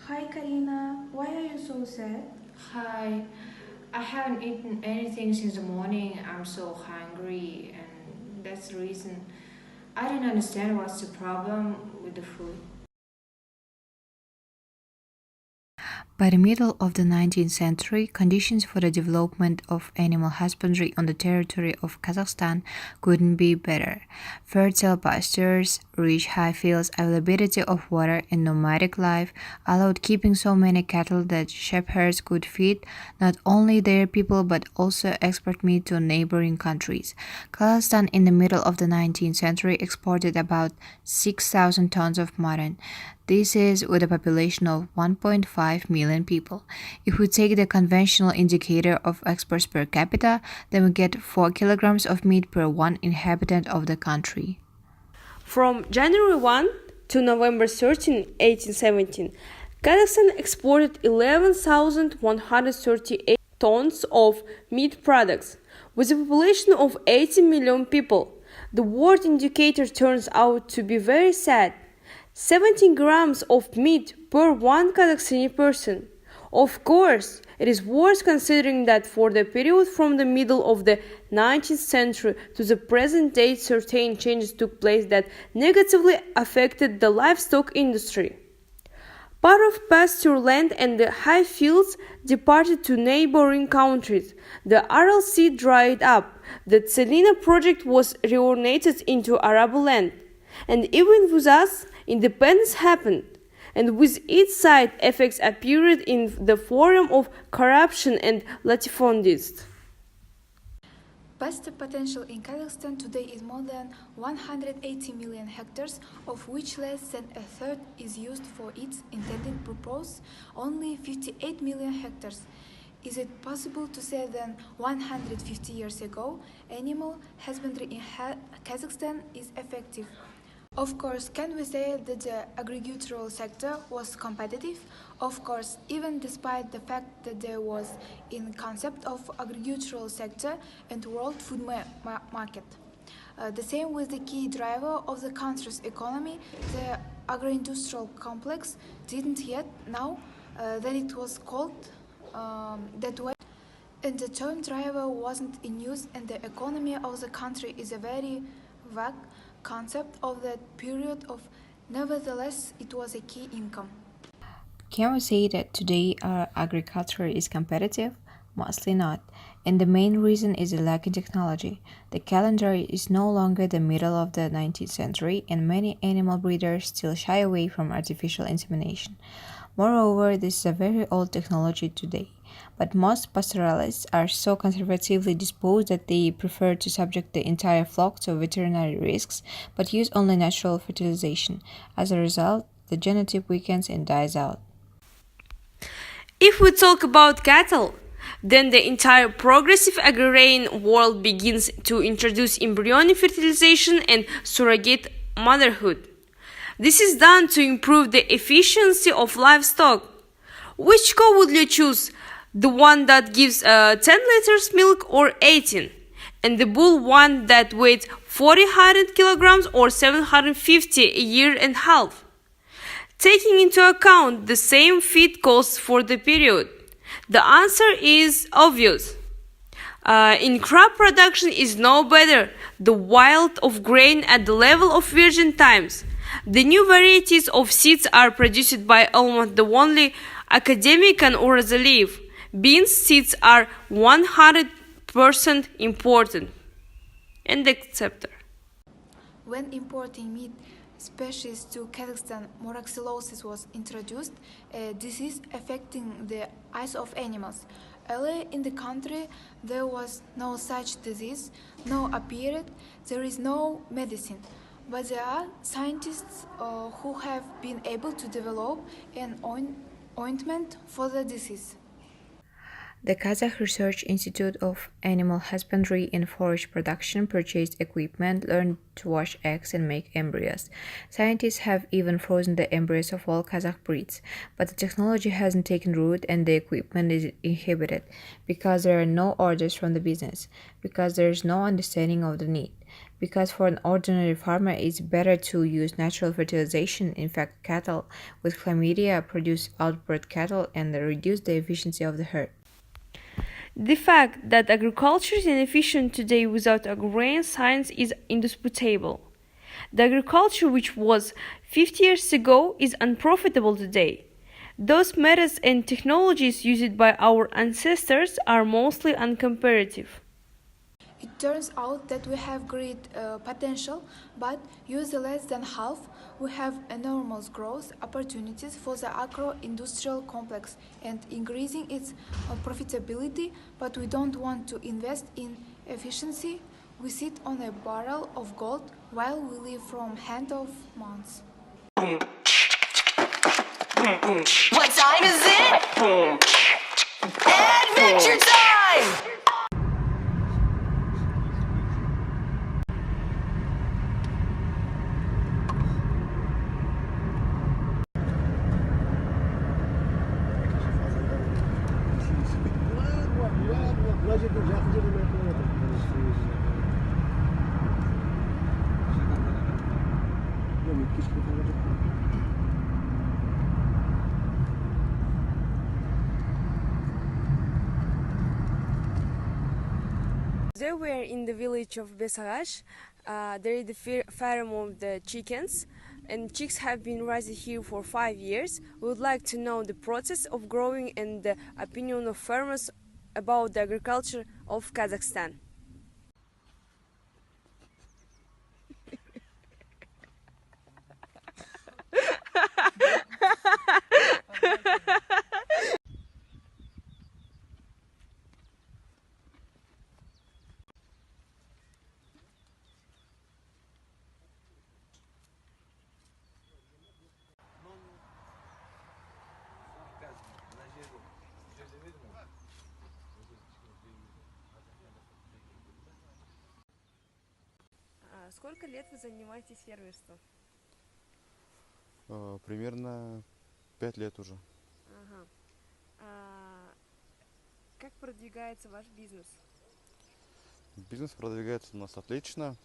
Hi Karina, why are you so sad? Hi, I haven't eaten anything since the morning. I'm so hungry, and that's the reason. I don't understand what's the problem with the food. By the middle of the 19th century, conditions for the development of animal husbandry on the territory of Kazakhstan couldn't be better. Fertile pastures, rich high fields, availability of water, and nomadic life allowed keeping so many cattle that shepherds could feed not only their people but also export meat to neighboring countries. Kazakhstan in the middle of the 19th century exported about 6,000 tons of mutton. This is with a population of 1.5 million people. If we take the conventional indicator of exports per capita, then we get 4 kilograms of meat per one inhabitant of the country. From January 1 to November 13, 1817, Kazakhstan exported 11,138 tons of meat products. With a population of 80 million people, the world indicator turns out to be very sad. 17 grams of meat per one Kazakhstani person. Of course, it is worth considering that for the period from the middle of the 19th century to the present day, certain changes took place that negatively affected the livestock industry. Part of pasture land and the high fields departed to neighboring countries. The Aral Sea dried up. The Tselina project was reoriented into Arable land. And even with us, independence happened, and with its side effects appeared in the form of corruption and latifundism. Pasture potential in Kazakhstan today is more than 180 million hectares, of which less than a third is used for its intended purpose, only 58 million hectares. Is it possible to say that 150 years ago, animal husbandry in Kazakhstan is effective? Of course, can we say that the agricultural sector was competitive? Of course, even despite the fact that there was in concept of agricultural sector and world food market. The same with the key driver of the country's economy, the agro-industrial complex didn't yet know that it was called that way. And the term driver wasn't in use, and the economy of the country is a very vague concept of that period of nevertheless it was a key income. Can we say that today our agriculture is competitive? Mostly not. And the main reason is the lack in technology. The calendar is no longer the middle of the 19th century, and many animal breeders still shy away from artificial insemination. Moreover, this is a very old technology today. But most pastoralists are so conservatively disposed that they prefer to subject the entire flock to veterinary risks, but use only natural fertilization. As a result, the genotype weakens and dies out. If we talk about cattle, then the entire progressive agrarian world begins to introduce embryonic fertilization and surrogate motherhood. This is done to improve the efficiency of livestock. Which cow would you choose? The one that gives 10 liters milk or 18? And the bull one that weighs 400 kilograms or 750 a year and a half? Taking into account the same feed costs for the period, the answer is obvious. In crop production is no better the wild of grain at the level of virgin times. The new varieties of seeds are produced by almost the only academic and Urazaliyev. Beans seeds are 100% important. And etc. When importing meat species to Kazakhstan, moraxillosis was introduced, a disease affecting the eyes of animals. Earlier in the country, there was no such disease, no appeared, there is no medicine. But there are scientists who have been able to develop an ointment for the disease. The Kazakh Research Institute of Animal Husbandry and Forage Production purchased equipment, learned to wash eggs and make embryos. Scientists have even frozen the embryos of all Kazakh breeds, but the technology hasn't taken root and the equipment is inhibited because there are no orders from the business, because there is no understanding of the need. Because for an ordinary farmer, it's better to use natural fertilization. In fact, cattle with chlamydia produce outbred cattle and reduce the efficiency of the herd. The fact that agriculture is inefficient today without agrarian science is indisputable. The agriculture which was 50 years ago is unprofitable today. Those methods and technologies used by our ancestors are mostly uncomparative. It turns out that we have great potential, but use less than half. We have enormous growth opportunities for the agro-industrial complex and increasing its profitability, but we don't want to invest in efficiency. We sit on a barrel of gold while we live from hand of mouth. What time is it? Adventure time! They were in the village of Besagash. There is the farm of the chickens, and chicks have been raised here for 5 years. We would like to know the process of growing and the opinion of farmers about the agriculture of Kazakhstan. Сколько лет вы занимаетесь фермерством? Примерно 5 лет уже. Ага. Как продвигается ваш бизнес? Бизнес продвигается у нас отлично.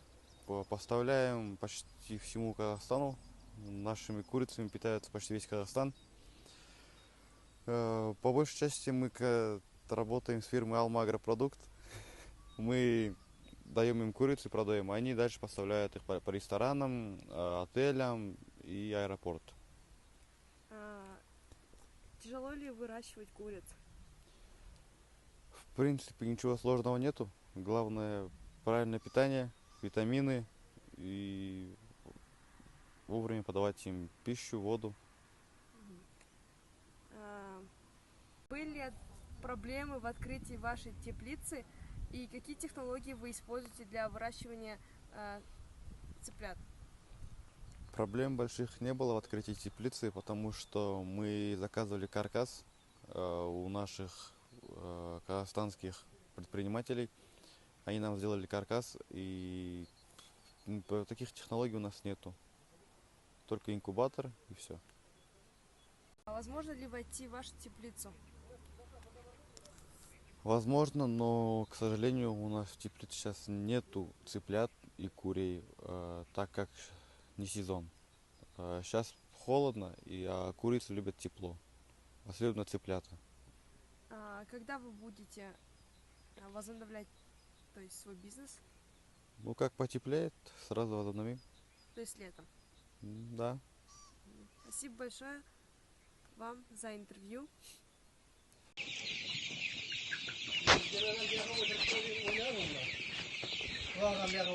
Поставляем почти всему Казахстану. Нашими курицами питается почти весь Казахстан. По большей части мы работаем с фирмой Alma Агропродукт. Мы даем им курицу и продаем. Они дальше поставляют их по ресторанам, отелям и аэропорту. Тяжело ли выращивать куриц? В принципе, ничего сложного нету. Главное правильное питание, витамины и вовремя подавать им пищу, воду. Были проблемы в открытии вашей теплицы? И какие технологии вы используете для выращивания цыплят? Проблем больших не было в открытии теплицы, потому что мы заказывали каркас у наших казахстанских предпринимателей. Они нам сделали каркас, и таких технологий у нас нету. Только инкубатор и все. А возможно ли войти в вашу теплицу? Возможно, но, к сожалению, у нас в теплице сейчас нету цыплят и курей, так как не сезон. Сейчас холодно, а курицы любят тепло, особенно цыплята. Когда вы будете возобновлять, то есть, свой бизнес? Ну, как потеплеет, сразу возобновим. То есть летом? Да. Спасибо большое вам за интервью. Wow, kami ako